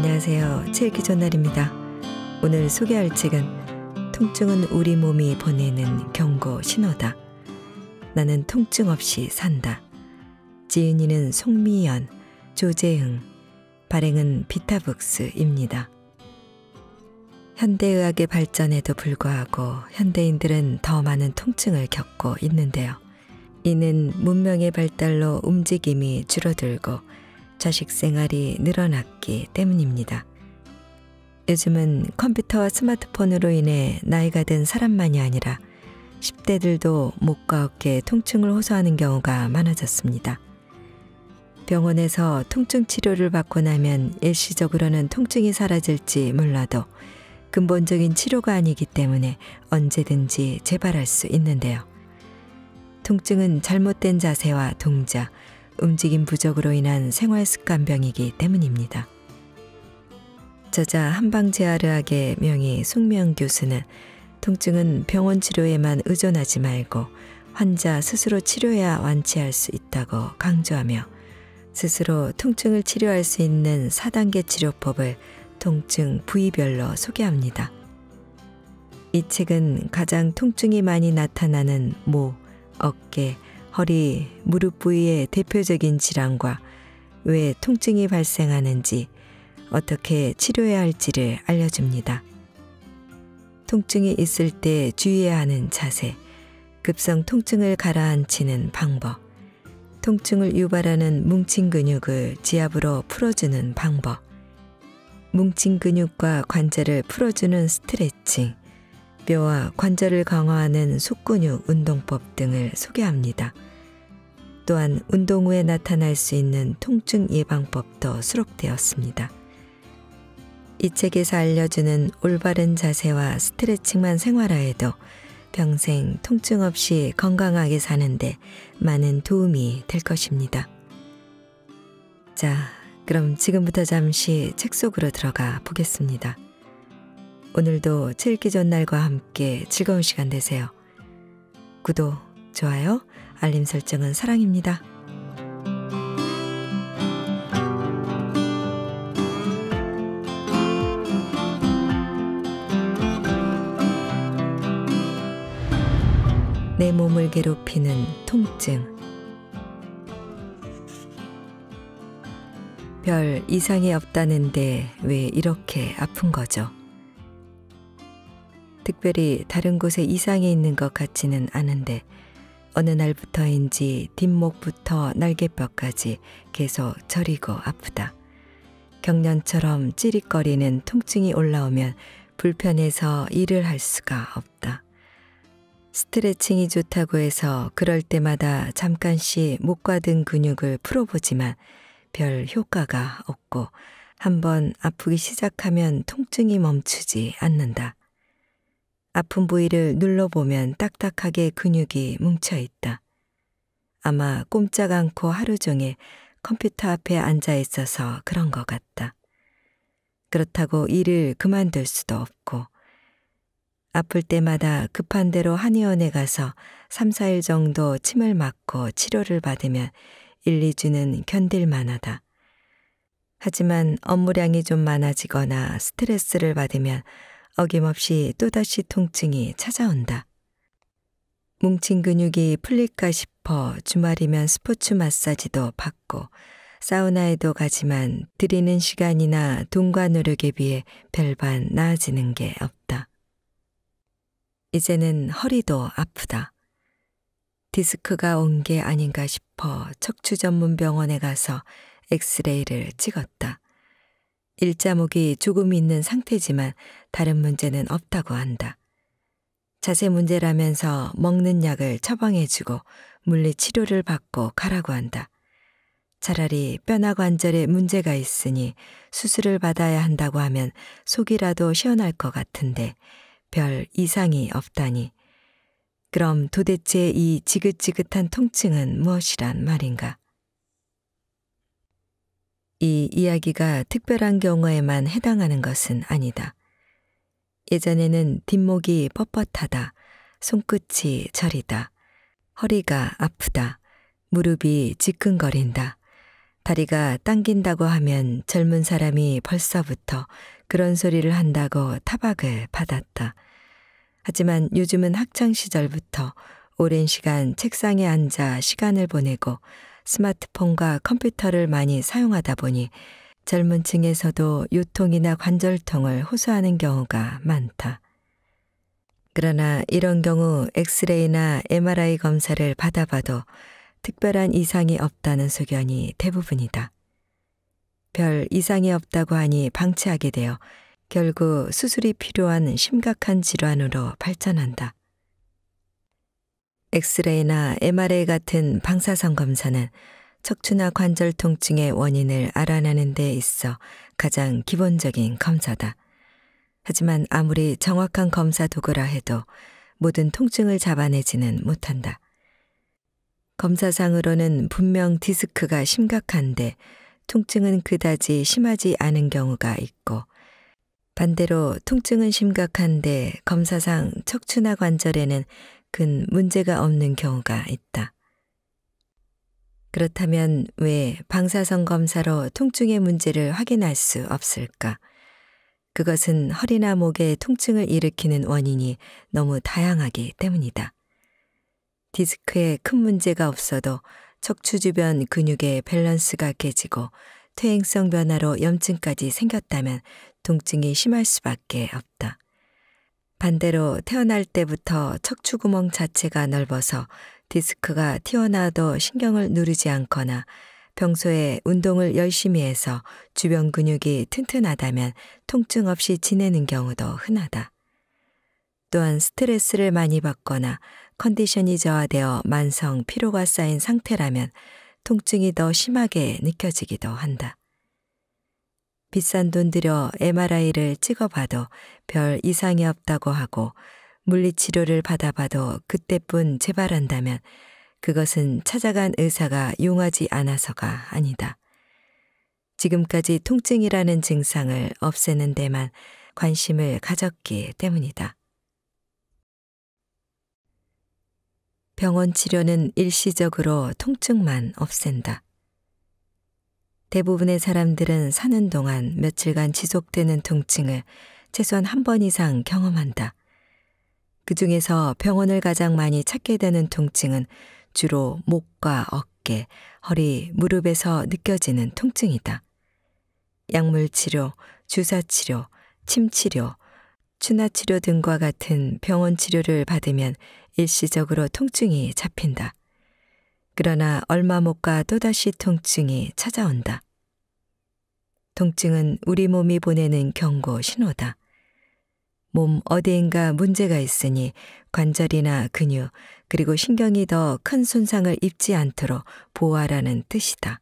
안녕하세요. 칠기 전날입니다. 오늘 소개할 책은 통증은 우리 몸이 보내는 경고 신호다. 나는 통증 없이 산다. 지은이는 송미연, 조재흥, 발행은 비타북스입니다. 현대의학의 발전에도 불구하고 현대인들은 더 많은 통증을 겪고 있는데요. 이는 문명의 발달로 움직임이 줄어들고 자식 생활이 늘어났기 때문입니다. 요즘은 컴퓨터와 스마트폰으로 인해 나이가 든 사람만이 아니라 10대들도 목과 어깨 통증을 호소하는 경우가 많아졌습니다. 병원에서 통증 치료를 받고 나면 일시적으로는 통증이 사라질지 몰라도 근본적인 치료가 아니기 때문에 언제든지 재발할 수 있는데요. 통증은 잘못된 자세와 동작, 움직임 부족으로 인한 생활습관병이기 때문입니다. 저자 한방재활의학의 명의 송미연 교수는 통증은 병원 치료에만 의존하지 말고 환자 스스로 치료해야 완치할 수 있다고 강조하며 스스로 통증을 치료할 수 있는 4단계 치료법을 통증 부위별로 소개합니다. 이 책은 가장 통증이 많이 나타나는 목, 어깨, 허리, 무릎 부위의 대표적인 질환과 왜 통증이 발생하는지, 어떻게 치료해야 할지를 알려줍니다. 통증이 있을 때 주의해야 하는 자세, 급성 통증을 가라앉히는 방법, 통증을 유발하는 뭉친 근육을 지압으로 풀어주는 방법, 뭉친 근육과 관절을 풀어주는 스트레칭, 뼈와 관절을 강화하는 속근육 운동법 등을 소개합니다. 또한 운동 후에 나타날 수 있는 통증 예방법도 수록되었습니다. 이 책에서 알려주는 올바른 자세와 스트레칭만 생활화해도 평생 통증 없이 건강하게 사는데 많은 도움이 될 것입니다. 자, 그럼 지금부터 잠시 책 속으로 들어가 보겠습니다. 오늘도 칠기 전날과 함께 즐거운 시간 되세요. 구독, 좋아요, 알림 설정은 사랑입니다. 내 몸을 괴롭히는 통증. 별 이상이 없다는데 왜 이렇게 아픈 거죠? 특별히 다른 곳에 이상이 있는 것 같지는 않은데 어느 날부터인지 뒷목부터 날개뼈까지 계속 저리고 아프다. 경련처럼 찌릿거리는 통증이 올라오면 불편해서 일을 할 수가 없다. 스트레칭이 좋다고 해서 그럴 때마다 잠깐씩 목과 등 근육을 풀어보지만 별 효과가 없고 한번 아프기 시작하면 통증이 멈추지 않는다. 아픈 부위를 눌러보면 딱딱하게 근육이 뭉쳐있다. 아마 꼼짝 않고 하루 종일 컴퓨터 앞에 앉아 있어서 그런 것 같다. 그렇다고 일을 그만둘 수도 없고 아플 때마다 급한 대로 한의원에 가서 3, 4일 정도 침을 맞고 치료를 받으면 1, 2주는 견딜 만하다. 하지만 업무량이 좀 많아지거나 스트레스를 받으면 어김없이 또다시 통증이 찾아온다. 뭉친 근육이 풀릴까 싶어 주말이면 스포츠 마사지도 받고 사우나에도 가지만 들이는 시간이나 돈과 노력에 비해 별반 나아지는 게 없다. 이제는 허리도 아프다. 디스크가 온 게 아닌가 싶어 척추 전문 병원에 가서 엑스레이를 찍었다. 일자목이 조금 있는 상태지만 다른 문제는 없다고 한다. 자세 문제라면서 먹는 약을 처방해주고 물리치료를 받고 가라고 한다. 차라리 뼈나 관절에 문제가 있으니 수술을 받아야 한다고 하면 속이라도 시원할 것 같은데 별 이상이 없다니. 그럼 도대체 이 지긋지긋한 통증은 무엇이란 말인가? 이 이야기가 특별한 경우에만 해당하는 것은 아니다. 예전에는 뒷목이 뻣뻣하다, 손끝이 저리다, 허리가 아프다, 무릎이 지끈거린다, 다리가 당긴다고 하면 젊은 사람이 벌써부터 그런 소리를 한다고 타박을 받았다. 하지만 요즘은 학창시절부터 오랜 시간 책상에 앉아 시간을 보내고 스마트폰과 컴퓨터를 많이 사용하다 보니 젊은 층에서도 요통이나 관절통을 호소하는 경우가 많다. 그러나 이런 경우 엑스레이나 MRI 검사를 받아봐도 특별한 이상이 없다는 소견이 대부분이다. 별 이상이 없다고 하니 방치하게 되어 결국 수술이 필요한 심각한 질환으로 발전한다. 엑스레이나 MRI 같은 방사선 검사는 척추나 관절 통증의 원인을 알아내는 데 있어 가장 기본적인 검사다. 하지만 아무리 정확한 검사 도구라 해도 모든 통증을 잡아내지는 못한다. 검사상으로는 분명 디스크가 심각한데 통증은 그다지 심하지 않은 경우가 있고, 반대로 통증은 심각한데 검사상 척추나 관절에는 큰 문제가 없는 경우가 있다. 그렇다면 왜 방사선 검사로 통증의 문제를 확인할 수 없을까? 그것은 허리나 목에 통증을 일으키는 원인이 너무 다양하기 때문이다. 디스크에 큰 문제가 없어도 척추 주변 근육의 밸런스가 깨지고 퇴행성 변화로 염증까지 생겼다면 통증이 심할 수밖에 없다. 반대로 태어날 때부터 척추구멍 자체가 넓어서 디스크가 튀어나와도 신경을 누르지 않거나 평소에 운동을 열심히 해서 주변 근육이 튼튼하다면 통증 없이 지내는 경우도 흔하다. 또한 스트레스를 많이 받거나 컨디션이 저하되어 만성 피로가 쌓인 상태라면 통증이 더 심하게 느껴지기도 한다. 비싼 돈 들여 MRI를 찍어봐도 별 이상이 없다고 하고 물리치료를 받아봐도 그때뿐 재발한다면 그것은 찾아간 의사가 용하지 않아서가 아니다. 지금까지 통증이라는 증상을 없애는 데만 관심을 가졌기 때문이다. 병원 치료는 일시적으로 통증만 없앤다. 대부분의 사람들은 사는 동안 며칠간 지속되는 통증을 최소한 한 번 이상 경험한다. 그 중에서 병원을 가장 많이 찾게 되는 통증은 주로 목과 어깨, 허리, 무릎에서 느껴지는 통증이다. 약물치료, 주사치료, 침치료, 추나치료 등과 같은 병원 치료를 받으면 일시적으로 통증이 잡힌다. 그러나 얼마 못 가 또다시 통증이 찾아온다. 통증은 우리 몸이 보내는 경고 신호다. 몸 어디인가 문제가 있으니 관절이나 근육 그리고 신경이 더 큰 손상을 입지 않도록 보호하라는 뜻이다.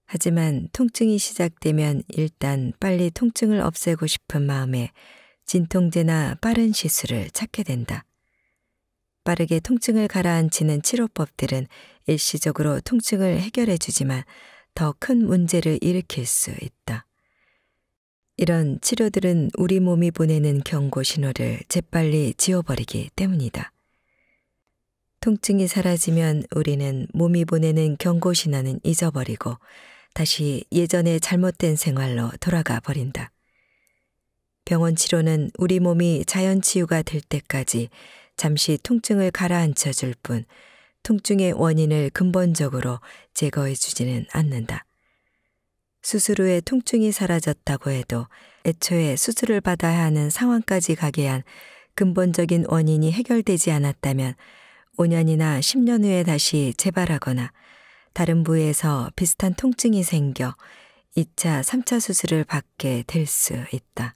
하지만 통증이 시작되면 일단 빨리 통증을 없애고 싶은 마음에 진통제나 빠른 시술을 찾게 된다. 빠르게 통증을 가라앉히는 치료법들은 일시적으로 통증을 해결해 주지만 더 큰 문제를 일으킬 수 있다. 이런 치료들은 우리 몸이 보내는 경고 신호를 재빨리 지워버리기 때문이다. 통증이 사라지면 우리는 몸이 보내는 경고 신호는 잊어버리고 다시 예전의 잘못된 생활로 돌아가 버린다. 병원 치료는 우리 몸이 자연 치유가 될 때까지 잠시 통증을 가라앉혀 줄 뿐 통증의 원인을 근본적으로 제거해 주지는 않는다. 수술 후에 통증이 사라졌다고 해도 애초에 수술을 받아야 하는 상황까지 가게 한 근본적인 원인이 해결되지 않았다면 5년이나 10년 후에 다시 재발하거나 다른 부위에서 비슷한 통증이 생겨 2차, 3차 수술을 받게 될 수 있다.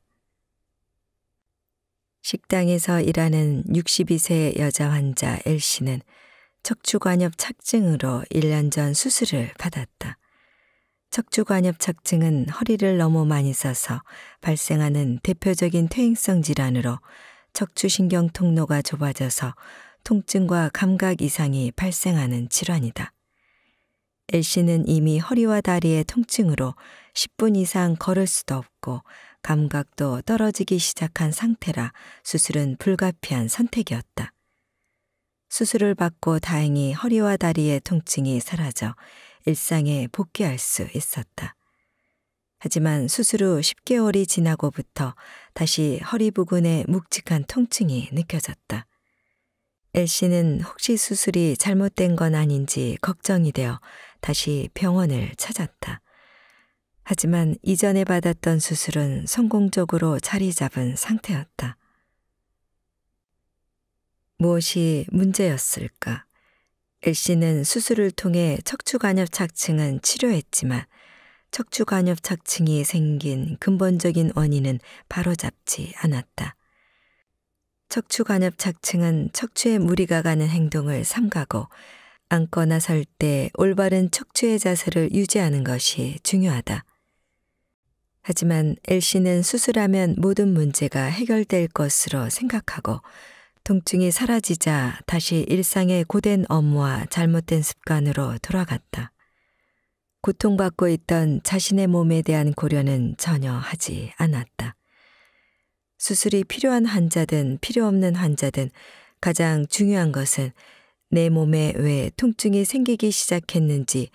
식당에서 일하는 62세 여자 환자 L씨는 척추관엽 착증으로 1년 전 수술을 받았다. 척추관엽 착증은 허리를 너무 많이 써서 발생하는 대표적인 퇴행성 질환으로 척추신경 통로가 좁아져서 통증과 감각 이상이 발생하는 질환이다. L씨는 이미 허리와 다리의 통증으로 10분 이상 걸을 수도 없고 감각도 떨어지기 시작한 상태라 수술은 불가피한 선택이었다. 수술을 받고 다행히 허리와 다리의 통증이 사라져 일상에 복귀할 수 있었다. 하지만 수술 후 10개월이 지나고부터 다시 허리 부근에 묵직한 통증이 느껴졌다. 엘씨는 혹시 수술이 잘못된 건 아닌지 걱정이 되어 다시 병원을 찾았다. 하지만 이전에 받았던 수술은 성공적으로 자리 잡은 상태였다. 무엇이 문제였을까? 엘씨는 수술을 통해 척추관엽착층은 치료했지만 척추관엽착층이 생긴 근본적인 원인은 바로잡지 않았다. 척추관엽착층은 척추에 무리가 가는 행동을 삼가고 앉거나 설 때 올바른 척추의 자세를 유지하는 것이 중요하다. 하지만 엘씨는 수술하면 모든 문제가 해결될 것으로 생각하고 통증이 사라지자 다시 일상의 고된 업무와 잘못된 습관으로 돌아갔다. 고통받고 있던 자신의 몸에 대한 고려는 전혀 하지 않았다. 수술이 필요한 환자든 필요 없는 환자든 가장 중요한 것은 내 몸에 왜 통증이 생기기 시작했는지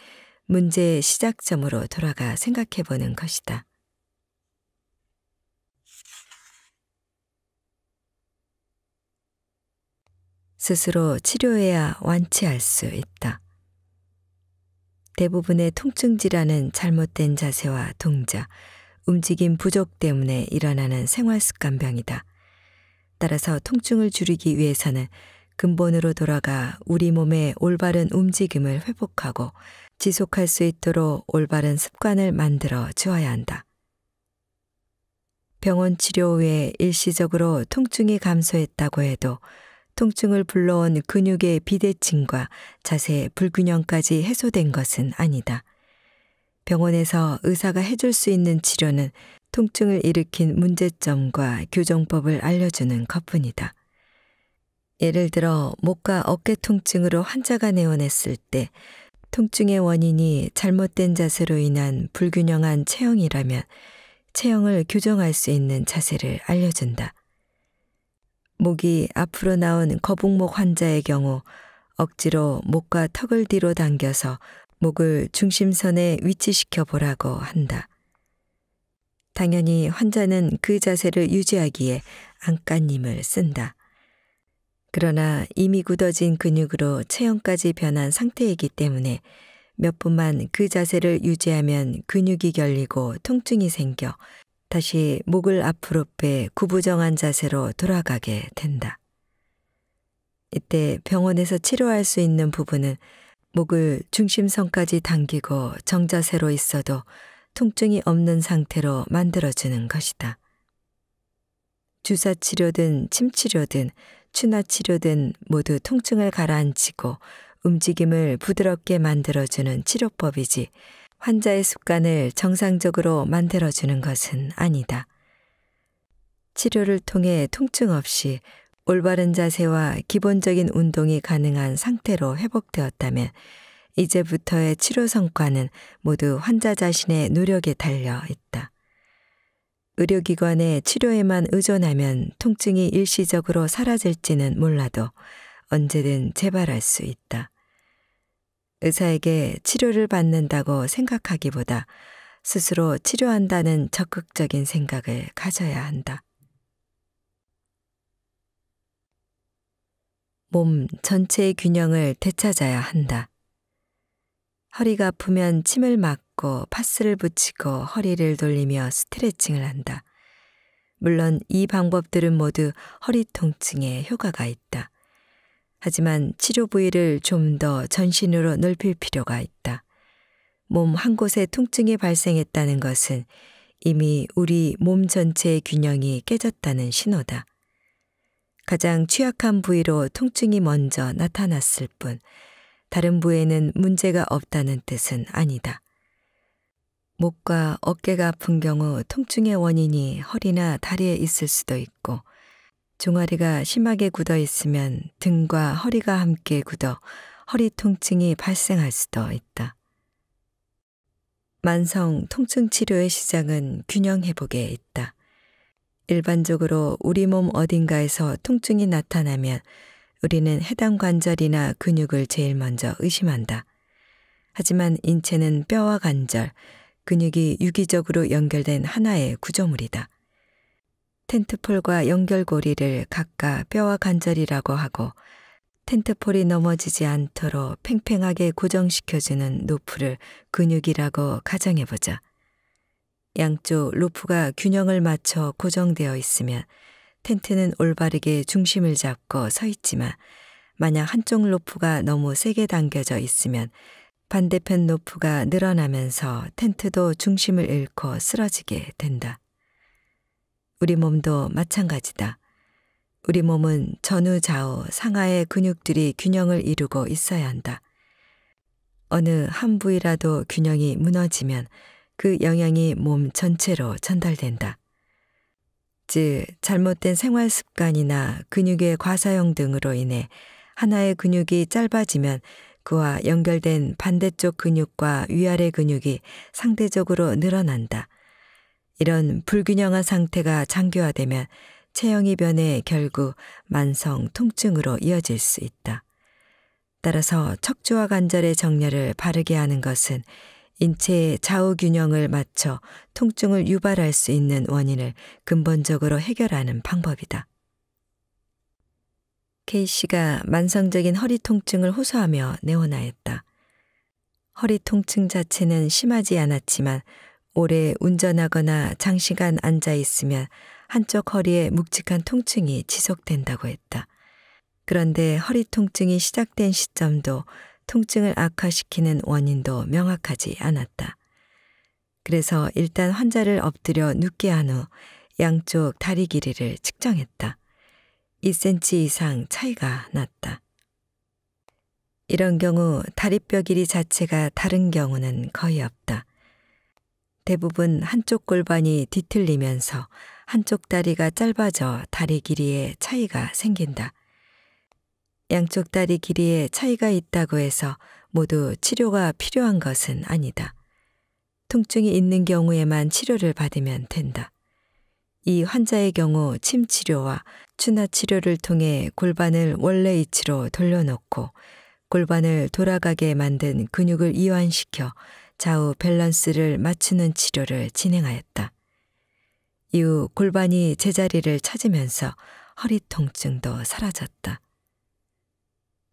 문제의 시작점으로 돌아가 생각해 보는 것이다. 스스로 치료해야 완치할 수 있다. 대부분의 통증 질환은 잘못된 자세와 동작, 움직임 부족 때문에 일어나는 생활 습관병이다. 따라서 통증을 줄이기 위해서는 근본으로 돌아가 우리 몸의 올바른 움직임을 회복하고 지속할 수 있도록 올바른 습관을 만들어 주어야 한다. 병원 치료 후에 일시적으로 통증이 감소했다고 해도 통증을 불러온 근육의 비대칭과 자세 불균형까지 해소된 것은 아니다. 병원에서 의사가 해줄 수 있는 치료는 통증을 일으킨 문제점과 교정법을 알려주는 것뿐이다. 예를 들어 목과 어깨 통증으로 환자가 내원했을 때 통증의 원인이 잘못된 자세로 인한 불균형한 체형이라면 체형을 교정할 수 있는 자세를 알려준다. 목이 앞으로 나온 거북목 환자의 경우 억지로 목과 턱을 뒤로 당겨서 목을 중심선에 위치시켜 보라고 한다. 당연히 환자는 그 자세를 유지하기에 안간힘을 쓴다. 그러나 이미 굳어진 근육으로 체형까지 변한 상태이기 때문에 몇 분만 그 자세를 유지하면 근육이 결리고 통증이 생겨 다시 목을 앞으로 빼 구부정한 자세로 돌아가게 된다. 이때 병원에서 치료할 수 있는 부분은 목을 중심선까지 당기고 정자세로 있어도 통증이 없는 상태로 만들어주는 것이다. 주사치료든 침치료든 추나치료든 모두 통증을 가라앉히고 움직임을 부드럽게 만들어주는 치료법이지 환자의 습관을 정상적으로 만들어주는 것은 아니다. 치료를 통해 통증 없이 올바른 자세와 기본적인 운동이 가능한 상태로 회복되었다면 이제부터의 치료 성과는 모두 환자 자신의 노력에 달려 있다. 의료기관의 치료에만 의존하면 통증이 일시적으로 사라질지는 몰라도 언제든 재발할 수 있다. 의사에게 치료를 받는다고 생각하기보다 스스로 치료한다는 적극적인 생각을 가져야 한다. 몸 전체의 균형을 되찾아야 한다. 허리가 아프면 침을 맞고 파스를 붙이고 허리를 돌리며 스트레칭을 한다. 물론 이 방법들은 모두 허리 통증에 효과가 있다. 하지만 치료 부위를 좀 더 전신으로 넓힐 필요가 있다. 몸 한 곳에 통증이 발생했다는 것은 이미 우리 몸 전체의 균형이 깨졌다는 신호다. 가장 취약한 부위로 통증이 먼저 나타났을 뿐 다른 부위에는 문제가 없다는 뜻은 아니다. 목과 어깨가 아픈 경우 통증의 원인이 허리나 다리에 있을 수도 있고 종아리가 심하게 굳어 있으면 등과 허리가 함께 굳어 허리 통증이 발생할 수도 있다. 만성 통증 치료의 시작은 균형 회복에 있다. 일반적으로 우리 몸 어딘가에서 통증이 나타나면 우리는 해당 관절이나 근육을 제일 먼저 의심한다. 하지만 인체는 뼈와 관절, 근육이 유기적으로 연결된 하나의 구조물이다. 텐트폴과 연결고리를 각각 뼈와 관절이라고 하고 텐트폴이 넘어지지 않도록 팽팽하게 고정시켜주는 로프를 근육이라고 가정해보자. 양쪽 로프가 균형을 맞춰 고정되어 있으면 텐트는 올바르게 중심을 잡고 서 있지만 만약 한쪽 로프가 너무 세게 당겨져 있으면 반대편 로프가 늘어나면서 텐트도 중심을 잃고 쓰러지게 된다. 우리 몸도 마찬가지다. 우리 몸은 전후 좌우 상하의 근육들이 균형을 이루고 있어야 한다. 어느 한 부위라도 균형이 무너지면 그 영향이 몸 전체로 전달된다. 즉, 잘못된 생활 습관이나 근육의 과사용 등으로 인해 하나의 근육이 짧아지면 그와 연결된 반대쪽 근육과 위아래 근육이 상대적으로 늘어난다. 이런 불균형한 상태가 장기화되면 체형이 변해 결국 만성 통증으로 이어질 수 있다. 따라서 척추와 관절의 정렬을 바르게 하는 것은 인체의 좌우 균형을 맞춰 통증을 유발할 수 있는 원인을 근본적으로 해결하는 방법이다. K씨가 만성적인 허리 통증을 호소하며 내원하였다. 허리 통증 자체는 심하지 않았지만 오래 운전하거나 장시간 앉아 있으면 한쪽 허리에 묵직한 통증이 지속된다고 했다. 그런데 허리 통증이 시작된 시점도 통증을 악화시키는 원인도 명확하지 않았다. 그래서 일단 환자를 엎드려 눕게 한 후 양쪽 다리 길이를 측정했다. 2cm 이상 차이가 났다. 이런 경우 다리뼈 길이 자체가 다른 경우는 거의 없다. 대부분 한쪽 골반이 뒤틀리면서 한쪽 다리가 짧아져 다리 길이에 차이가 생긴다. 양쪽 다리 길이에 차이가 있다고 해서 모두 치료가 필요한 것은 아니다. 통증이 있는 경우에만 치료를 받으면 된다. 이 환자의 경우 침 치료와 추나 치료를 통해 골반을 원래 위치로 돌려놓고 골반을 돌아가게 만든 근육을 이완시켜 좌우 밸런스를 맞추는 치료를 진행하였다. 이후 골반이 제자리를 찾으면서 허리 통증도 사라졌다.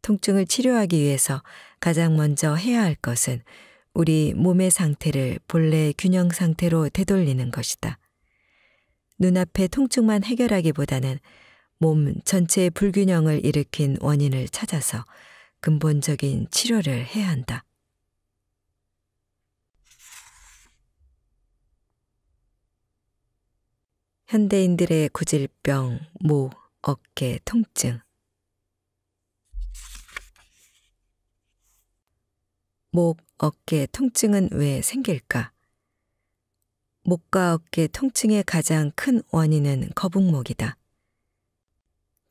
통증을 치료하기 위해서 가장 먼저 해야 할 것은 우리 몸의 상태를 본래 균형 상태로 되돌리는 것이다. 눈앞의 통증만 해결하기보다는 몸 전체의 불균형을 일으킨 원인을 찾아서 근본적인 치료를 해야 한다. 현대인들의 구질병, 목, 어깨 통증. 목, 어깨 통증은 왜 생길까? 목과 어깨 통증의 가장 큰 원인은 거북목이다.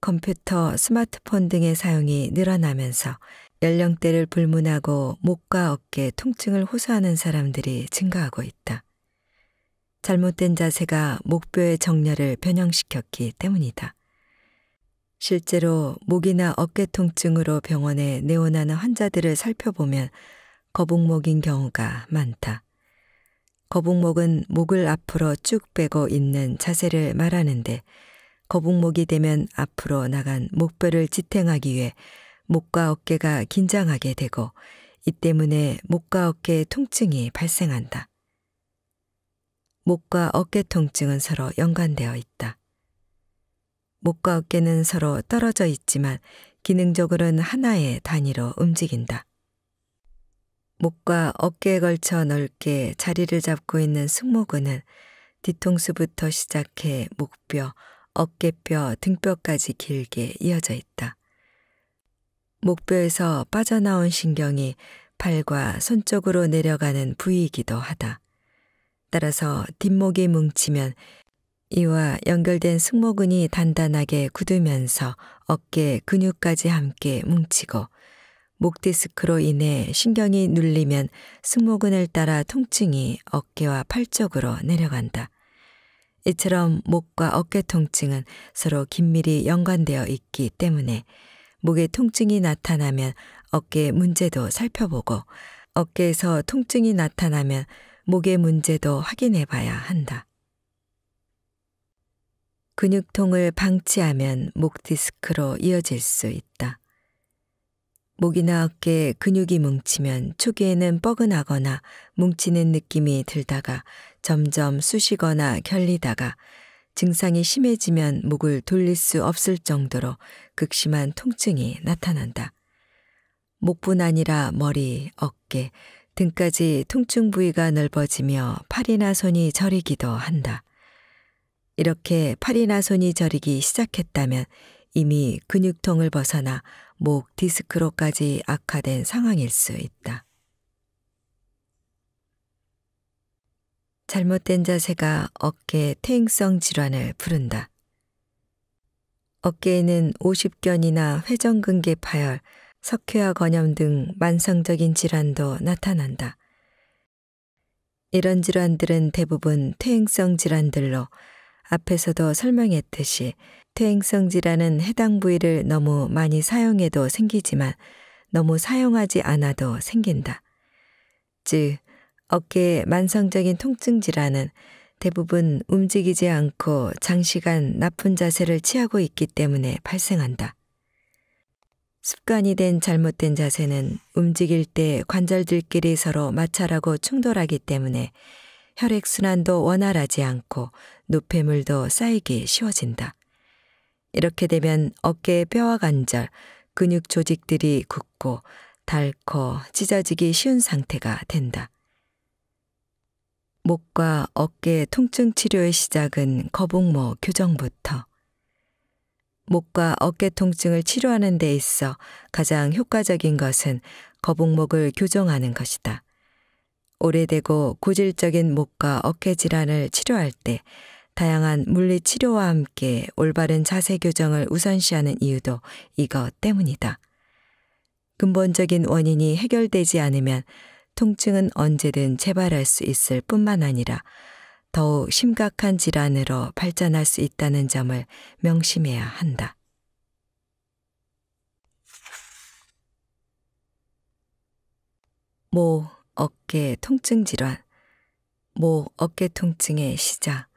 컴퓨터, 스마트폰 등의 사용이 늘어나면서 연령대를 불문하고 목과 어깨 통증을 호소하는 사람들이 증가하고 있다. 잘못된 자세가 목뼈의 정렬을 변형시켰기 때문이다. 실제로 목이나 어깨 통증으로 병원에 내원하는 환자들을 살펴보면 거북목인 경우가 많다. 거북목은 목을 앞으로 쭉 빼고 있는 자세를 말하는데 거북목이 되면 앞으로 나간 목뼈를 지탱하기 위해 목과 어깨가 긴장하게 되고 이 때문에 목과 어깨에 통증이 발생한다. 목과 어깨 통증은 서로 연관되어 있다. 목과 어깨는 서로 떨어져 있지만 기능적으로는 하나의 단위로 움직인다. 목과 어깨에 걸쳐 넓게 자리를 잡고 있는 승모근은 뒤통수부터 시작해 목뼈, 어깨뼈, 등뼈까지 길게 이어져 있다. 목뼈에서 빠져나온 신경이 팔과 손 쪽으로 내려가는 부위이기도 하다. 따라서 뒷목이 뭉치면 이와 연결된 승모근이 단단하게 굳으면서 어깨 근육까지 함께 뭉치고 목 디스크로 인해 신경이 눌리면 승모근을 따라 통증이 어깨와 팔 쪽으로 내려간다. 이처럼 목과 어깨 통증은 서로 긴밀히 연관되어 있기 때문에 목에 통증이 나타나면 어깨 문제도 살펴보고 어깨에서 통증이 나타나면 목의 문제도 확인해 봐야 한다. 근육통을 방치하면 목 디스크로 이어질 수 있다. 목이나 어깨에 근육이 뭉치면 초기에는 뻐근하거나 뭉치는 느낌이 들다가 점점 쑤시거나 결리다가 증상이 심해지면 목을 돌릴 수 없을 정도로 극심한 통증이 나타난다. 목뿐 아니라 머리, 어깨, 등까지 통증 부위가 넓어지며 팔이나 손이 저리기도 한다. 이렇게 팔이나 손이 저리기 시작했다면 이미 근육통을 벗어나 목 디스크로까지 악화된 상황일 수 있다. 잘못된 자세가 어깨 퇴행성 질환을 부른다. 어깨에는 오십견이나 회전근개 파열, 석회화 건염 등 만성적인 질환도 나타난다. 이런 질환들은 대부분 퇴행성 질환들로 앞에서도 설명했듯이 퇴행성 질환은 해당 부위를 너무 많이 사용해도 생기지만 너무 사용하지 않아도 생긴다. 즉, 어깨의 만성적인 통증 질환은 대부분 움직이지 않고 장시간 나쁜 자세를 취하고 있기 때문에 발생한다. 습관이 된 잘못된 자세는 움직일 때 관절들끼리 서로 마찰하고 충돌하기 때문에 혈액순환도 원활하지 않고 노폐물도 쌓이기 쉬워진다. 이렇게 되면 어깨의 뼈와 관절, 근육 조직들이 굳고 닳고 찢어지기 쉬운 상태가 된다. 목과 어깨 통증 치료의 시작은 거북목 교정부터. 목과 어깨 통증을 치료하는 데 있어 가장 효과적인 것은 거북목을 교정하는 것이다. 오래되고 고질적인 목과 어깨 질환을 치료할 때 다양한 물리 치료와 함께 올바른 자세 교정을 우선시하는 이유도 이것 때문이다. 근본적인 원인이 해결되지 않으면 통증은 언제든 재발할 수 있을 뿐만 아니라 더욱 심각한 질환으로 발전할 수 있다는 점을 명심해야 한다. 목, 어깨 통증 질환, 목, 어깨 통증의 시작,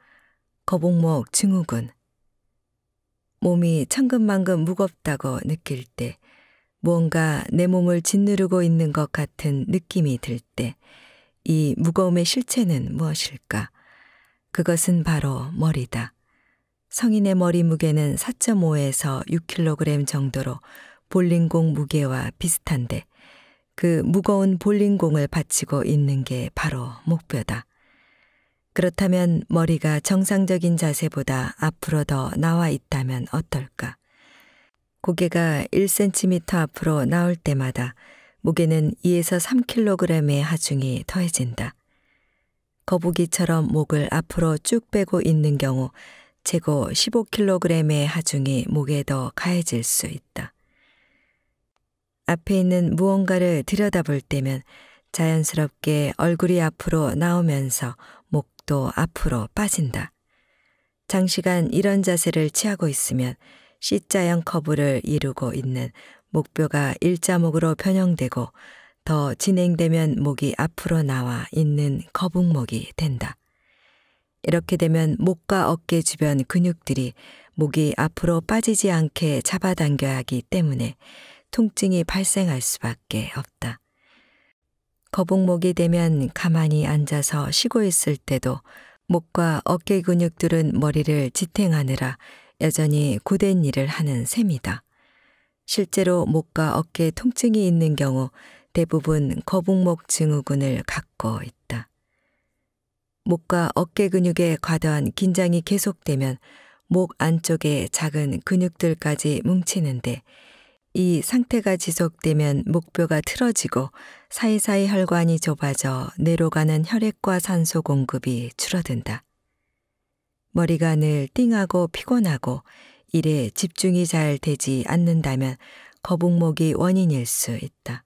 거북목 증후군. 몸이 천근만근 무겁다고 느낄 때, 무언가 내 몸을 짓누르고 있는 것 같은 느낌이 들 때, 이 무거움의 실체는 무엇일까? 그것은 바로 머리다. 성인의 머리 무게는 4.5에서 6kg 정도로 볼링공 무게와 비슷한데 그 무거운 볼링공을 받치고 있는 게 바로 목뼈다. 그렇다면 머리가 정상적인 자세보다 앞으로 더 나와 있다면 어떨까? 고개가 1cm 앞으로 나올 때마다 무게는 2에서 3kg의 하중이 더해진다. 거북이처럼 목을 앞으로 쭉 빼고 있는 경우 최고 15kg의 하중이 목에 더 가해질 수 있다. 앞에 있는 무언가를 들여다볼 때면 자연스럽게 얼굴이 앞으로 나오면서 목도 앞으로 빠진다. 장시간 이런 자세를 취하고 있으면 C자형 커브를 이루고 있는 목뼈가 일자목으로 변형되고 더 진행되면 목이 앞으로 나와 있는 거북목이 된다. 이렇게 되면 목과 어깨 주변 근육들이 목이 앞으로 빠지지 않게 잡아당겨야 하기 때문에 통증이 발생할 수밖에 없다. 거북목이 되면 가만히 앉아서 쉬고 있을 때도 목과 어깨 근육들은 머리를 지탱하느라 여전히 고된 일을 하는 셈이다. 실제로 목과 어깨 통증이 있는 경우 대부분 거북목 증후군을 갖고 있다. 목과 어깨 근육의 과도한 긴장이 계속되면 목 안쪽의 작은 근육들까지 뭉치는데 이 상태가 지속되면 목뼈가 틀어지고 사이사이 혈관이 좁아져 뇌로 가는 혈액과 산소 공급이 줄어든다. 머리가 늘 띵하고 피곤하고 일에 집중이 잘 되지 않는다면 거북목이 원인일 수 있다.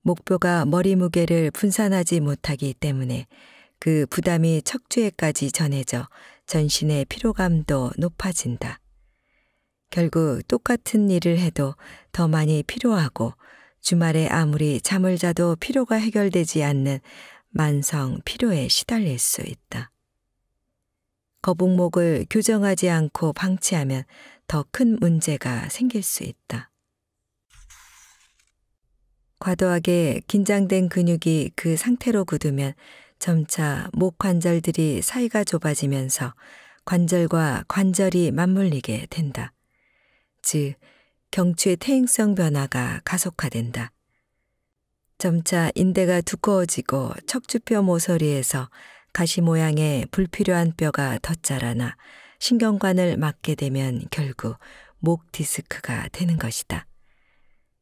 목뼈가 머리 무게를 분산하지 못하기 때문에 그 부담이 척추에까지 전해져 전신의 피로감도 높아진다. 결국 똑같은 일을 해도 더 많이 피로하고 주말에 아무리 잠을 자도 피로가 해결되지 않는 만성 피로에 시달릴 수 있다. 거북목을 교정하지 않고 방치하면 더 큰 문제가 생길 수 있다. 과도하게 긴장된 근육이 그 상태로 굳으면 점차 목 관절들이 사이가 좁아지면서 관절과 관절이 맞물리게 된다. 즉, 경추의 퇴행성 변화가 가속화된다. 점차 인대가 두꺼워지고 척추뼈 모서리에서 가시 모양의 불필요한 뼈가 더 자라나 신경관을 막게 되면 결국 목 디스크가 되는 것이다.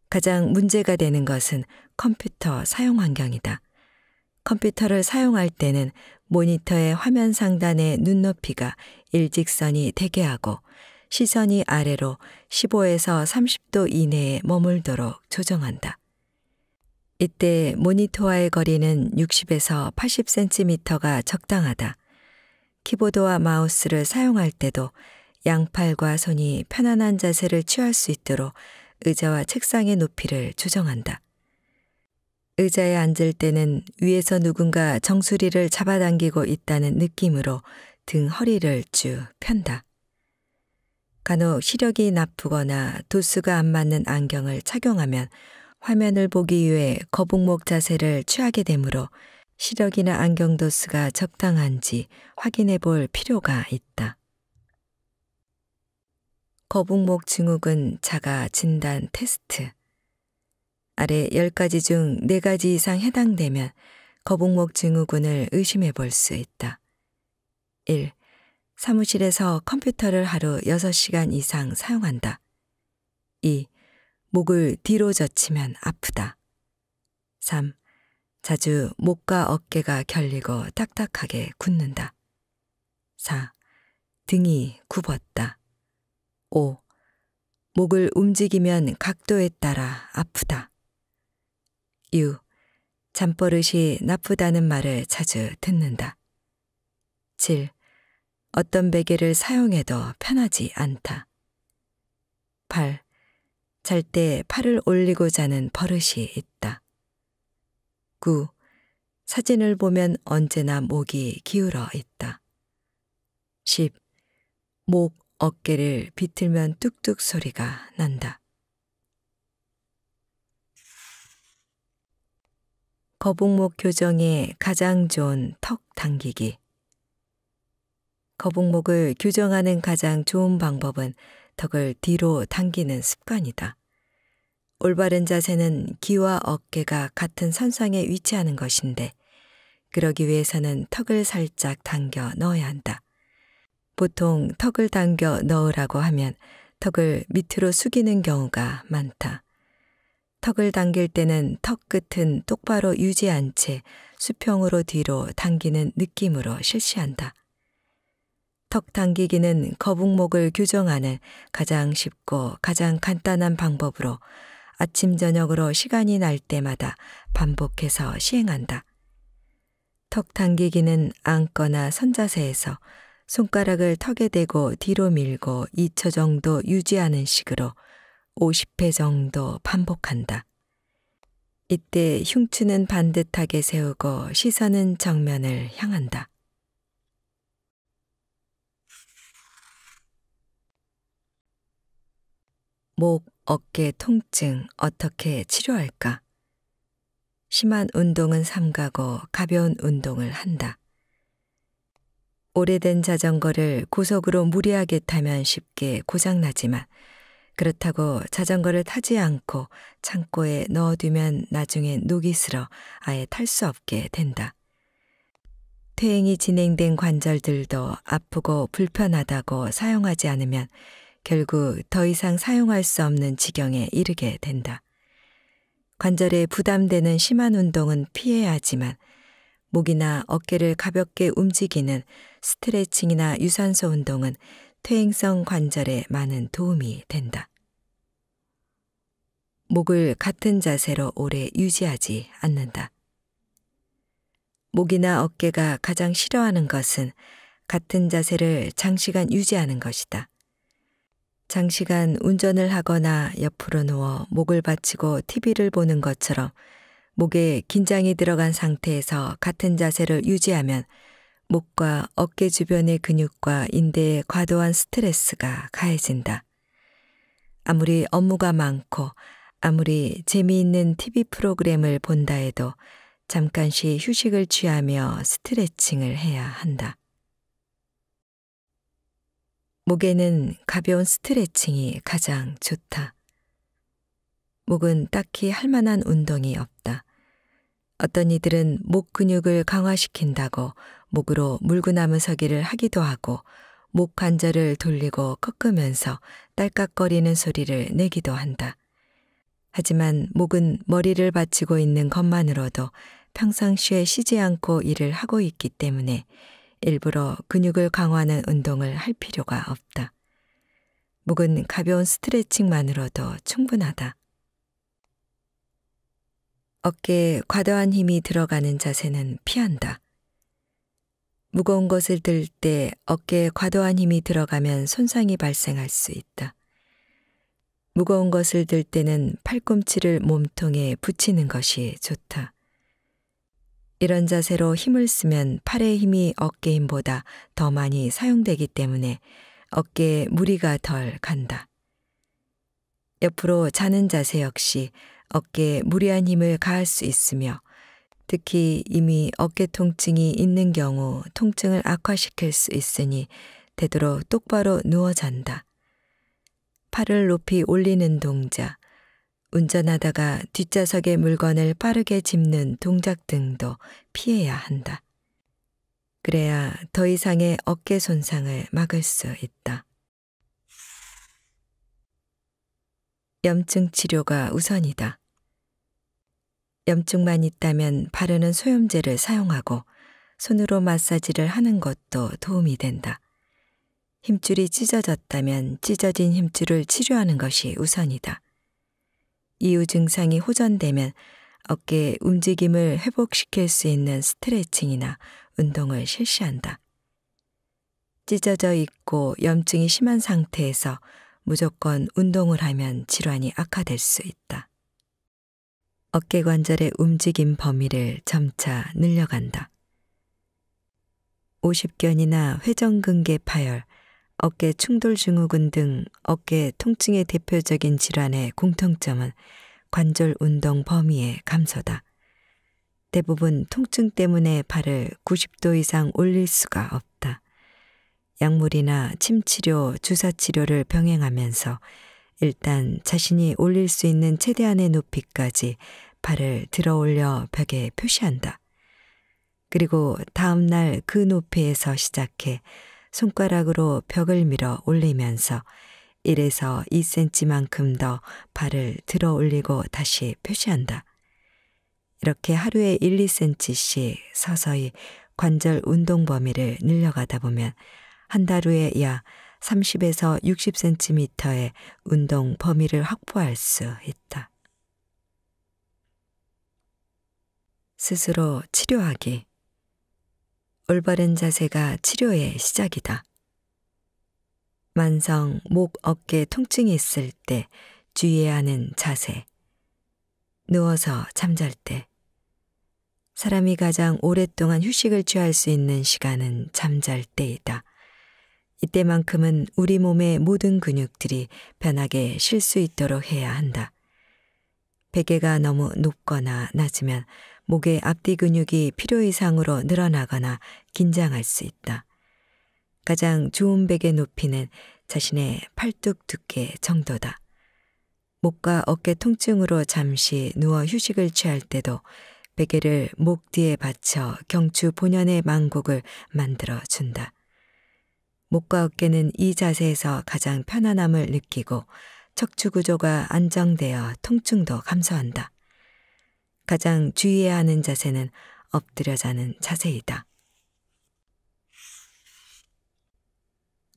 가장 문제가 되는 것은 컴퓨터 사용 환경이다. 컴퓨터를 사용할 때는 모니터의 화면 상단의 눈높이가 일직선이 되게 하고 시선이 아래로 15에서 30도 이내에 머물도록 조정한다. 이때 모니터와의 거리는 60에서 80cm가 적당하다. 키보드와 마우스를 사용할 때도 양팔과 손이 편안한 자세를 취할 수 있도록 의자와 책상의 높이를 조정한다. 의자에 앉을 때는 위에서 누군가 정수리를 잡아당기고 있다는 느낌으로 등 허리를 쭉 편다. 간혹 시력이 나쁘거나 도수가 안 맞는 안경을 착용하면 화면을 보기 위해 거북목 자세를 취하게 되므로 시력이나 안경 도수가 적당한지 확인해 볼 필요가 있다. 거북목 증후군 자가 진단 테스트. 아래 10가지 중 4가지 이상 해당되면 거북목 증후군을 의심해 볼 수 있다. 1. 사무실에서 컴퓨터를 하루 6시간 이상 사용한다. 2. 목을 뒤로 젖히면 아프다. 3. 자주 목과 어깨가 결리고 딱딱하게 굳는다. 4. 등이 굽었다. 5. 목을 움직이면 각도에 따라 아프다. 6. 잠버릇이 나쁘다는 말을 자주 듣는다. 7. 어떤 베개를 사용해도 편하지 않다. 8. 잘 때 팔을 올리고 자는 버릇이 있다. 9. 사진을 보면 언제나 목이 기울어 있다. 10. 목, 어깨를 비틀면 뚝뚝 소리가 난다. 거북목 교정에 가장 좋은 턱 당기기. 거북목을 교정하는 가장 좋은 방법은 턱을 뒤로 당기는 습관이다. 올바른 자세는 귀와 어깨가 같은 선상에 위치하는 것인데 그러기 위해서는 턱을 살짝 당겨 넣어야 한다. 보통 턱을 당겨 넣으라고 하면 턱을 밑으로 숙이는 경우가 많다. 턱을 당길 때는 턱 끝은 똑바로 유지한 채 수평으로 뒤로 당기는 느낌으로 실시한다. 턱 당기기는 거북목을 교정하는 가장 쉽고 가장 간단한 방법으로 아침 저녁으로 시간이 날 때마다 반복해서 시행한다. 턱 당기기는 앉거나 선 자세에서 손가락을 턱에 대고 뒤로 밀고 2초 정도 유지하는 식으로 50회 정도 반복한다. 이때 흉추는 반듯하게 세우고 시선은 정면을 향한다. 목, 어깨 통증 어떻게 치료할까? 심한 운동은 삼가고 가벼운 운동을 한다. 오래된 자전거를 고속으로 무리하게 타면 쉽게 고장나지만 그렇다고 자전거를 타지 않고 창고에 넣어두면 나중에 녹이 슬어 아예 탈 수 없게 된다. 퇴행이 진행된 관절들도 아프고 불편하다고 사용하지 않으면 결국 더 이상 사용할 수 없는 지경에 이르게 된다. 관절에 부담되는 심한 운동은 피해야 하지만 목이나 어깨를 가볍게 움직이는 스트레칭이나 유산소 운동은 퇴행성 관절에 많은 도움이 된다. 목을 같은 자세로 오래 유지하지 않는다. 목이나 어깨가 가장 싫어하는 것은 같은 자세를 장시간 유지하는 것이다. 장시간 운전을 하거나 옆으로 누워 목을 받치고 TV를 보는 것처럼 목에 긴장이 들어간 상태에서 같은 자세를 유지하면 목과 어깨 주변의 근육과 인대에 과도한 스트레스가 가해진다. 아무리 업무가 많고 아무리 재미있는 TV 프로그램을 본다 해도 잠깐씩 휴식을 취하며 스트레칭을 해야 한다. 목에는 가벼운 스트레칭이 가장 좋다. 목은 딱히 할 만한 운동이 없다. 어떤 이들은 목 근육을 강화시킨다고 목으로 물구나무 서기를 하기도 하고 목 관절을 돌리고 꺾으면서 딸깍거리는 소리를 내기도 한다. 하지만 목은 머리를 받치고 있는 것만으로도 평상시에 쉬지 않고 일을 하고 있기 때문에 일부러 근육을 강화하는 운동을 할 필요가 없다. 목은 가벼운 스트레칭만으로도 충분하다. 어깨에 과도한 힘이 들어가는 자세는 피한다. 무거운 것을 들 때 어깨에 과도한 힘이 들어가면 손상이 발생할 수 있다. 무거운 것을 들 때는 팔꿈치를 몸통에 붙이는 것이 좋다. 이런 자세로 힘을 쓰면 팔의 힘이 어깨 힘보다 더 많이 사용되기 때문에 어깨에 무리가 덜 간다. 옆으로 자는 자세 역시 어깨에 무리한 힘을 가할 수 있으며 특히 이미 어깨 통증이 있는 경우 통증을 악화시킬 수 있으니 되도록 똑바로 누워 잔다. 팔을 높이 올리는 동작, 운전하다가 뒷좌석의 물건을 빠르게 짚는 동작 등도 피해야 한다. 그래야 더 이상의 어깨 손상을 막을 수 있다. 염증 치료가 우선이다. 염증만 있다면 바르는 소염제를 사용하고 손으로 마사지를 하는 것도 도움이 된다. 힘줄이 찢어졌다면 찢어진 힘줄을 치료하는 것이 우선이다. 이후 증상이 호전되면 어깨의 움직임을 회복시킬 수 있는 스트레칭이나 운동을 실시한다. 찢어져 있고 염증이 심한 상태에서 무조건 운동을 하면 질환이 악화될 수 있다. 어깨 관절의 움직임 범위를 점차 늘려간다. 오십견이나 회전근개 파열, 어깨 충돌 증후군 등 어깨 통증의 대표적인 질환의 공통점은 관절 운동 범위의 감소다. 대부분 통증 때문에 발을 90도 이상 올릴 수가 없다. 약물이나 침치료, 주사치료를 병행하면서 일단 자신이 올릴 수 있는 최대한의 높이까지 발을 들어 올려 벽에 표시한다. 그리고 다음 날 그 높이에서 시작해 손가락으로 벽을 밀어 올리면서 1에서 2cm만큼 더 발을 들어 올리고 다시 표시한다. 이렇게 하루에 1, 2cm씩 서서히 관절 운동 범위를 늘려가다 보면 한 달 후에 약 30에서 60cm의 운동 범위를 확보할 수 있다. 스스로 치료하기. 올바른 자세가 치료의 시작이다. 만성 목, 어깨 통증이 있을 때 주의해야 하는 자세. 누워서 잠잘 때. 사람이 가장 오랫동안 휴식을 취할 수 있는 시간은 잠잘 때이다. 이때만큼은 우리 몸의 모든 근육들이 편하게 쉴 수 있도록 해야 한다. 베개가 너무 높거나 낮으면 목의 앞뒤 근육이 필요 이상으로 늘어나거나 긴장할 수 있다. 가장 좋은 베개 높이는 자신의 팔뚝 두께 정도다. 목과 어깨 통증으로 잠시 누워 휴식을 취할 때도 베개를 목 뒤에 받쳐 경추 본연의 망곡을 만들어 준다. 목과 어깨는 이 자세에서 가장 편안함을 느끼고 척추 구조가 안정되어 통증도 감소한다. 가장 주의해야 하는 자세는 엎드려 자는 자세이다.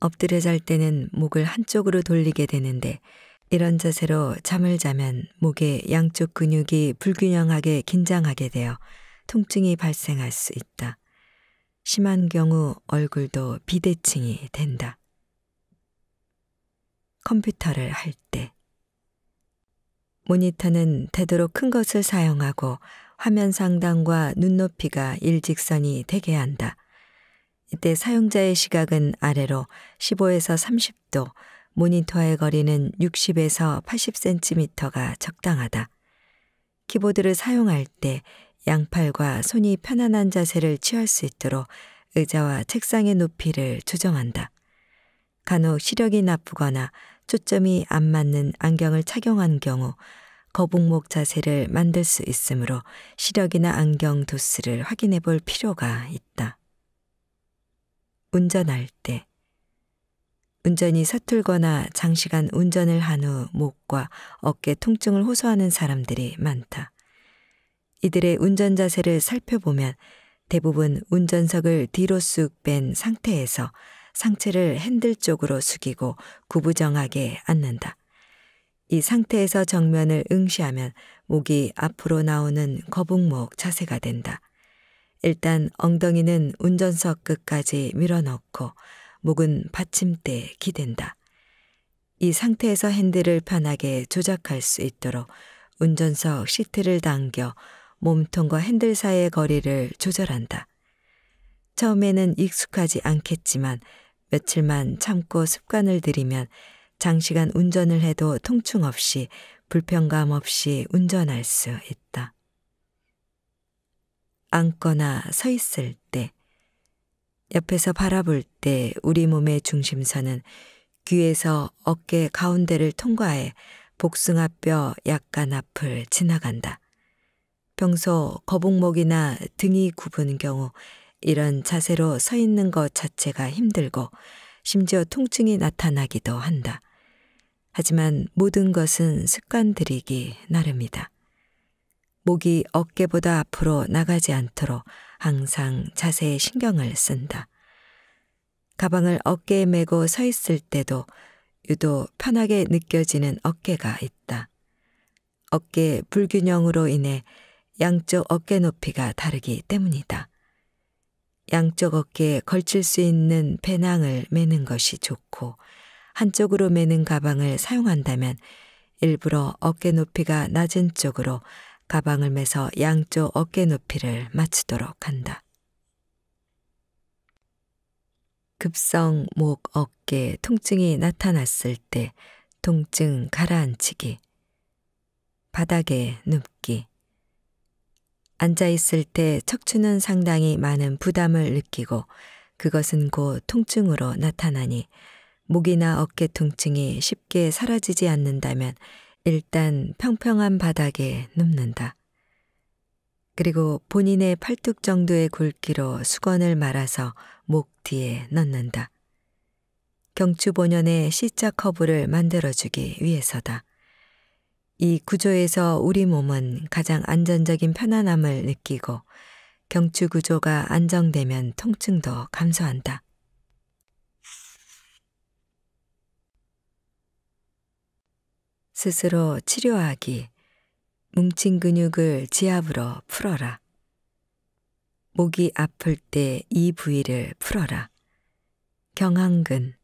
엎드려 잘 때는 목을 한쪽으로 돌리게 되는데 이런 자세로 잠을 자면 목의 양쪽 근육이 불균형하게 긴장하게 되어 통증이 발생할 수 있다. 심한 경우 얼굴도 비대칭이 된다. 컴퓨터를 할 때. 모니터는 되도록 큰 것을 사용하고 화면 상단과 눈높이가 일직선이 되게 한다. 이때 사용자의 시각은 아래로 15에서 30도, 모니터의 거리는 60에서 80cm가 적당하다. 키보드를 사용할 때 양팔과 손이 편안한 자세를 취할 수 있도록 의자와 책상의 높이를 조정한다. 간혹 시력이 나쁘거나 초점이 안 맞는 안경을 착용한 경우 거북목 자세를 만들 수 있으므로 시력이나 안경 도수를 확인해 볼 필요가 있다. 운전할 때 운전이 서툴거나 장시간 운전을 한 후 목과 어깨 통증을 호소하는 사람들이 많다. 이들의 운전 자세를 살펴보면 대부분 운전석을 뒤로 쑥 뺀 상태에서 상체를 핸들 쪽으로 숙이고 구부정하게 앉는다. 이 상태에서 정면을 응시하면 목이 앞으로 나오는 거북목 자세가 된다. 일단 엉덩이는 운전석 끝까지 밀어넣고 목은 받침대에 기댄다. 이 상태에서 핸들을 편하게 조작할 수 있도록 운전석 시트를 당겨 몸통과 핸들 사이의 거리를 조절한다. 처음에는 익숙하지 않겠지만 며칠만 참고 습관을 들이면 장시간 운전을 해도 통증 없이 불편감 없이 운전할 수 있다. 앉거나 서 있을 때, 옆에서 바라볼 때 우리 몸의 중심선은 귀에서 어깨 가운데를 통과해 복숭아뼈 약간 앞을 지나간다. 평소 거북목이나 등이 굽은 경우 이런 자세로 서 있는 것 자체가 힘들고 심지어 통증이 나타나기도 한다. 하지만 모든 것은 습관들이기 나름이다. 목이 어깨보다 앞으로 나가지 않도록 항상 자세에 신경을 쓴다. 가방을 어깨에 메고 서 있을 때도 유독 편하게 느껴지는 어깨가 있다. 어깨 불균형으로 인해 양쪽 어깨 높이가 다르기 때문이다. 양쪽 어깨에 걸칠 수 있는 배낭을 메는 것이 좋고 한쪽으로 메는 가방을 사용한다면 일부러 어깨 높이가 낮은 쪽으로 가방을 매서 양쪽 어깨 높이를 맞추도록 한다. 급성 목, 어깨 통증이 나타났을 때 통증 가라앉히기, 바닥에 눕기, 앉아있을 때 척추는 상당히 많은 부담을 느끼고 그것은 곧 통증으로 나타나니 목이나 어깨 통증이 쉽게 사라지지 않는다면 일단 평평한 바닥에 눕는다. 그리고 본인의 팔뚝 정도의 굵기로 수건을 말아서 목 뒤에 넣는다. 경추 본연의 C자 커브를 만들어주기 위해서다. 이 구조에서 우리 몸은 가장 안전적인 편안함을 느끼고 경추 구조가 안정되면 통증도 감소한다. 스스로 치료하기, 뭉친 근육을 지압으로 풀어라. 목이 아플 때 이 부위를 풀어라. 경왕근.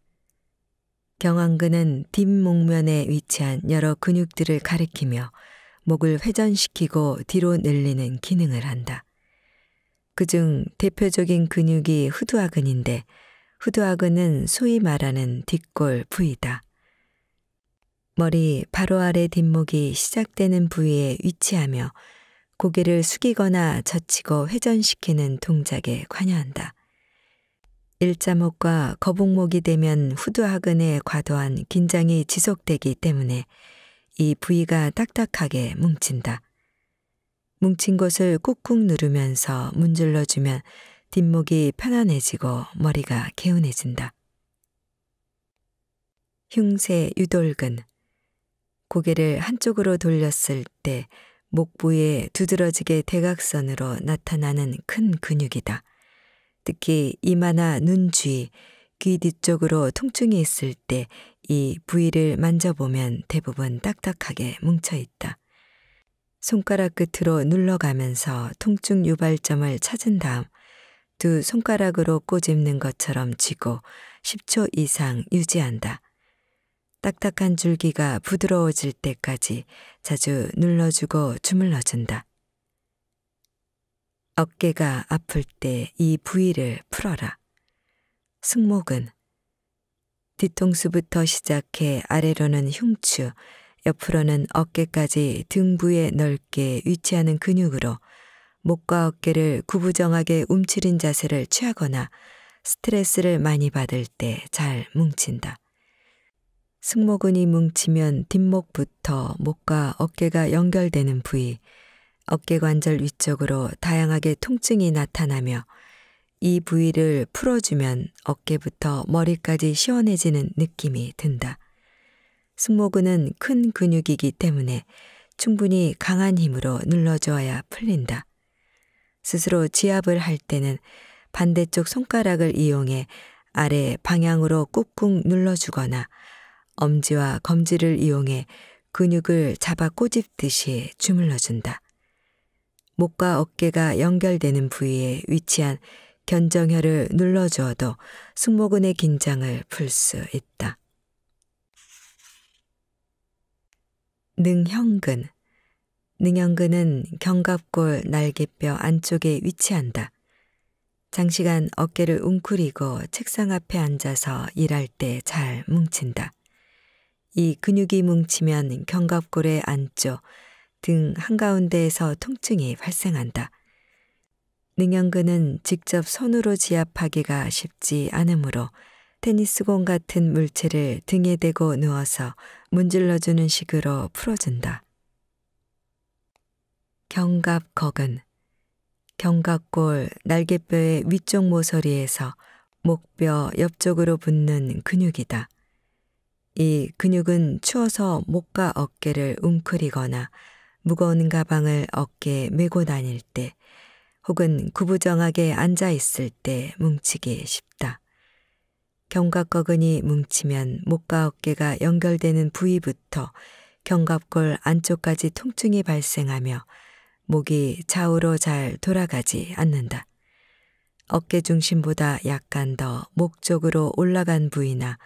경왕근은 뒷목면에 위치한 여러 근육들을 가리키며 목을 회전시키고 뒤로 늘리는 기능을 한다. 그중 대표적인 근육이 후두하근인데 후두하근은 소위 말하는 뒷골 부위다. 머리 바로 아래 뒷목이 시작되는 부위에 위치하며 고개를 숙이거나 젖히고 회전시키는 동작에 관여한다. 일자목과 거북목이 되면 후두하근의 과도한 긴장이 지속되기 때문에 이 부위가 딱딱하게 뭉친다. 뭉친 곳을 꾹꾹 누르면서 문질러주면 뒷목이 편안해지고 머리가 개운해진다. 흉쇄 유돌근. 고개를 한쪽으로 돌렸을 때 목 부위에 두드러지게 대각선으로 나타나는 큰 근육이다. 특히 이마나 눈 주위, 귀 뒤쪽으로 통증이 있을 때 이 부위를 만져보면 대부분 딱딱하게 뭉쳐 있다. 손가락 끝으로 눌러가면서 통증 유발점을 찾은 다음 두 손가락으로 꼬집는 것처럼 쥐고 10초 이상 유지한다. 딱딱한 줄기가 부드러워질 때까지 자주 눌러주고 주물러준다. 어깨가 아플 때 이 부위를 풀어라. 승모근, 뒤통수부터 시작해 아래로는 흉추, 옆으로는 어깨까지 등 부에 넓게 위치하는 근육으로 목과 어깨를 구부정하게 움츠린 자세를 취하거나 스트레스를 많이 받을 때 잘 뭉친다. 승모근이 뭉치면 뒷목부터 목과 어깨가 연결되는 부위, 어깨관절 위쪽으로 다양하게 통증이 나타나며 이 부위를 풀어주면 어깨부터 머리까지 시원해지는 느낌이 든다. 승모근은 큰 근육이기 때문에 충분히 강한 힘으로 눌러줘야 풀린다. 스스로 지압을 할 때는 반대쪽 손가락을 이용해 아래 방향으로 꾹꾹 눌러주거나 엄지와 검지를 이용해 근육을 잡아 꼬집듯이 주물러준다. 목과 어깨가 연결되는 부위에 위치한 견정혈을 눌러주어도 승모근의 긴장을 풀 수 있다. 능형근. 능형근은 견갑골 날개뼈 안쪽에 위치한다. 장시간 어깨를 웅크리고 책상 앞에 앉아서 일할 때 잘 뭉친다. 이 근육이 뭉치면 견갑골의 안쪽, 등 한가운데에서 통증이 발생한다. 능형근은 직접 손으로 지압하기가 쉽지 않으므로 테니스공 같은 물체를 등에 대고 누워서 문질러주는 식으로 풀어준다. 견갑거근. 견갑골 날개뼈의 위쪽 모서리에서 목뼈 옆쪽으로 붙는 근육이다. 이 근육은 추워서 목과 어깨를 웅크리거나 무거운 가방을 어깨에 메고 다닐 때 혹은 구부정하게 앉아 있을 때 뭉치기 쉽다. 견갑거근이 뭉치면 목과 어깨가 연결되는 부위부터 견갑골 안쪽까지 통증이 발생하며 목이 좌우로 잘 돌아가지 않는다. 어깨 중심보다 약간 더 목 쪽으로 올라간 부위나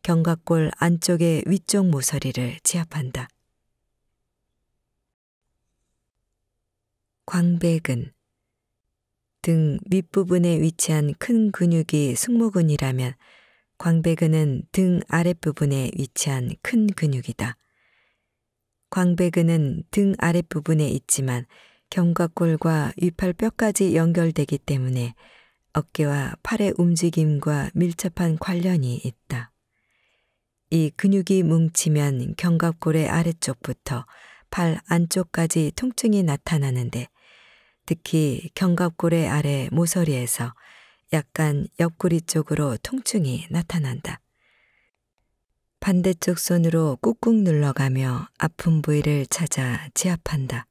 견갑골 안쪽의 위쪽 모서리를 지압한다. 광배근. 등 윗부분에 위치한 큰 근육이 승모근이라면 광배근은 등 아랫부분에 위치한 큰 근육이다. 광배근은 등 아랫부분에 있지만 견갑골과 위팔뼈까지 연결되기 때문에 어깨와 팔의 움직임과 밀접한 관련이 있다. 이 근육이 뭉치면 견갑골의 아래쪽부터 팔 안쪽까지 통증이 나타나는데 특히 견갑골의 아래 모서리에서 약간 옆구리 쪽으로 통증이 나타난다. 반대쪽 손으로 꾹꾹 눌러가며 아픈 부위를 찾아 지압한다.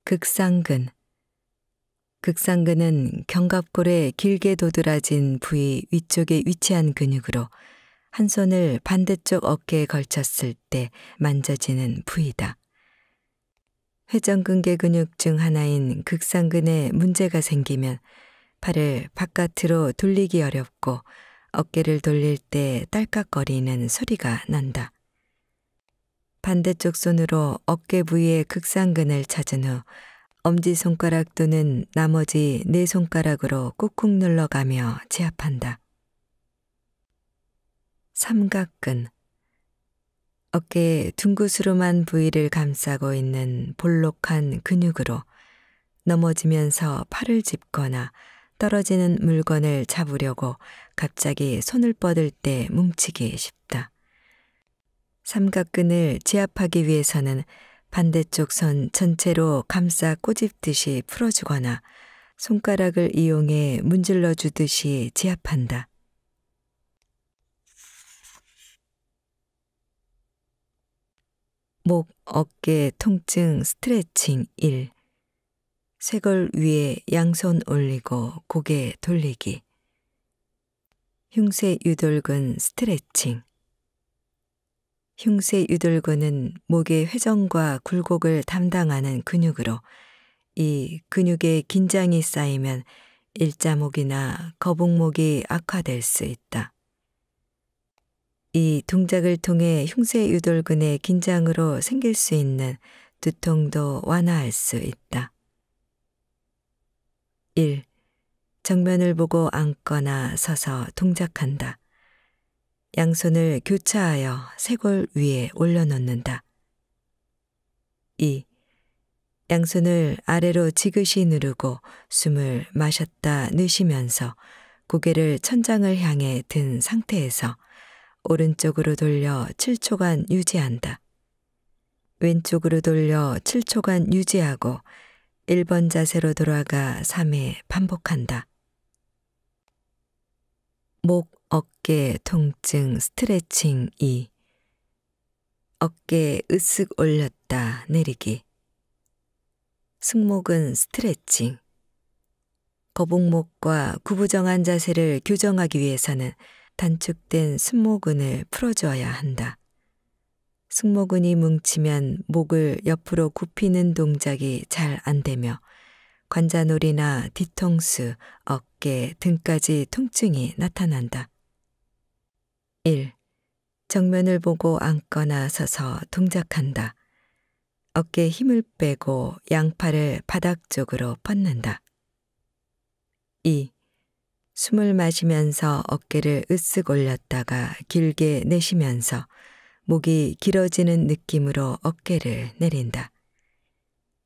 극상근. 극상근은 견갑골의 길게 도드라진 부위 위쪽에 위치한 근육으로 한 손을 반대쪽 어깨에 걸쳤을 때 만져지는 부위다. 회전근개 근육 중 하나인 극상근에 문제가 생기면 팔을 바깥으로 돌리기 어렵고 어깨를 돌릴 때 딸깍거리는 소리가 난다. 반대쪽 손으로 어깨 부위의 극상근을 찾은 후 엄지손가락 또는 나머지 네 손가락으로 꾹꾹 눌러가며 지압한다. 삼각근. 어깨의 둥구스름한 부위를 감싸고 있는 볼록한 근육으로 넘어지면서 팔을 짚거나 떨어지는 물건을 잡으려고 갑자기 손을 뻗을 때 뭉치기 쉽다. 삼각근을 지압하기 위해서는 반대쪽 손 전체로 감싸 꼬집듯이 풀어주거나 손가락을 이용해 문질러 주듯이 지압한다. 목, 어깨 통증 스트레칭 1. 쇄골 위에 양손 올리고 고개 돌리기. 흉쇄 유돌근 스트레칭. 흉쇄 유돌근은 목의 회전과 굴곡을 담당하는 근육으로 이 근육에 긴장이 쌓이면 일자목이나 거북목이 악화될 수 있다. 이 동작을 통해 흉쇄 유돌근의 긴장으로 생길 수 있는 두통도 완화할 수 있다. 1. 정면을 보고 앉거나 서서 동작한다. 양손을 교차하여 쇄골 위에 올려놓는다. 2. 양손을 아래로 지그시 누르고 숨을 마셨다 내쉬면서 고개를 천장을 향해 든 상태에서 오른쪽으로 돌려 7초간 유지한다. 왼쪽으로 돌려 7초간 유지하고 1번 자세로 돌아가 3회 반복한다. 목, 어깨 통증 스트레칭 2. 어깨 으쓱 올렸다 내리기. 승모근 스트레칭. 거북목과 구부정한 자세를 교정하기 위해서는 단축된 승모근을 풀어줘야 한다. 승모근이 뭉치면 목을 옆으로 굽히는 동작이 잘 안 되며 관자놀이나 뒤통수, 어깨, 등까지 통증이 나타난다. 1. 정면을 보고 앉거나 서서 동작한다. 어깨에 힘을 빼고 양팔을 바닥 쪽으로 뻗는다. 2. 숨을 마시면서 어깨를 으쓱 올렸다가 길게 내쉬면서 목이 길어지는 느낌으로 어깨를 내린다.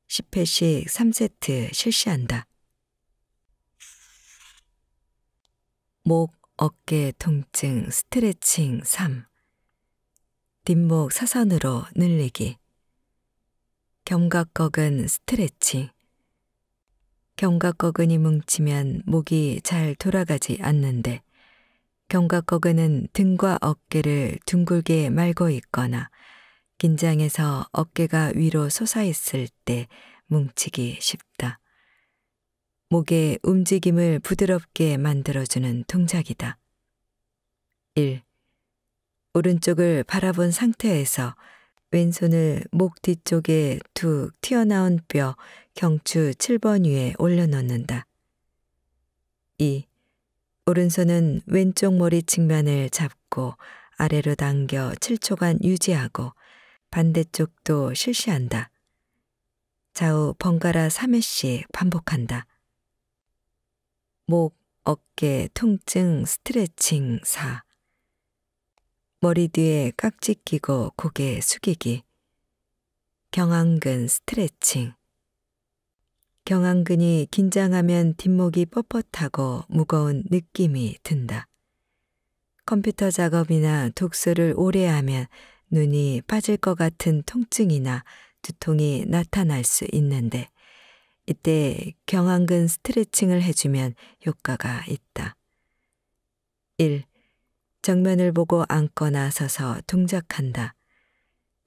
10회씩 3세트 실시한다. 목, 어깨 통증 스트레칭 3. 뒷목 사선으로 늘리기. 견갑거근 스트레칭. 견갑거근이 뭉치면 목이 잘 돌아가지 않는데 견갑거근은 등과 어깨를 둥글게 말고 있거나 긴장해서 어깨가 위로 솟아있을 때 뭉치기 쉽다. 목의 움직임을 부드럽게 만들어주는 동작이다. 1. 오른쪽을 바라본 상태에서 왼손을 목 뒤쪽에 툭 튀어나온 뼈 경추 7번 위에 올려놓는다. 2. 오른손은 왼쪽 머리 측면을 잡고 아래로 당겨 7초간 유지하고 반대쪽도 실시한다. 좌우 번갈아 3회씩 반복한다. 목, 어깨 통증 스트레칭 4. 머리 뒤에 깍지 끼고 고개 숙이기. 경왕근 스트레칭. 경왕근이 긴장하면 뒷목이 뻣뻣하고 무거운 느낌이 든다. 컴퓨터 작업이나 독서를 오래 하면 눈이 빠질 것 같은 통증이나 두통이 나타날 수 있는데 이때 경왕근 스트레칭을 해주면 효과가 있다. 1. 정면을 보고 앉거나 서서 동작한다.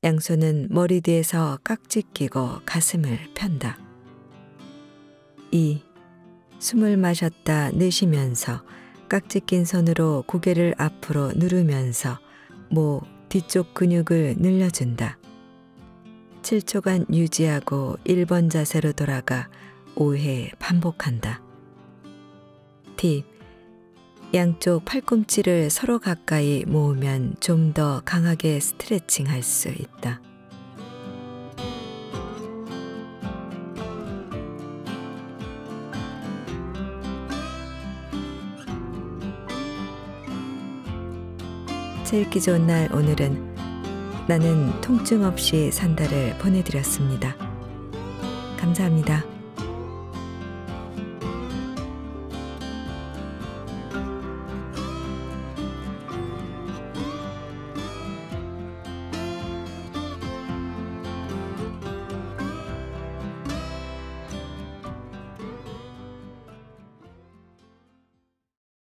양손은 머리 뒤에서 깍지 끼고 가슴을 편다. 2. 숨을 마셨다 내쉬면서 깍지 낀 손으로 고개를 앞으로 누르면서 목 뒤쪽 근육을 늘려준다. 7초간 유지하고 1번 자세로 돌아가 5회 반복한다. 팁. 양쪽 팔꿈치를 서로 가까이 모으면 좀 더 강하게 스트레칭 할 수 있다. 책 읽기 좋은 날 오늘은 나는 통증 없이 산다를 보내드렸습니다. 감사합니다.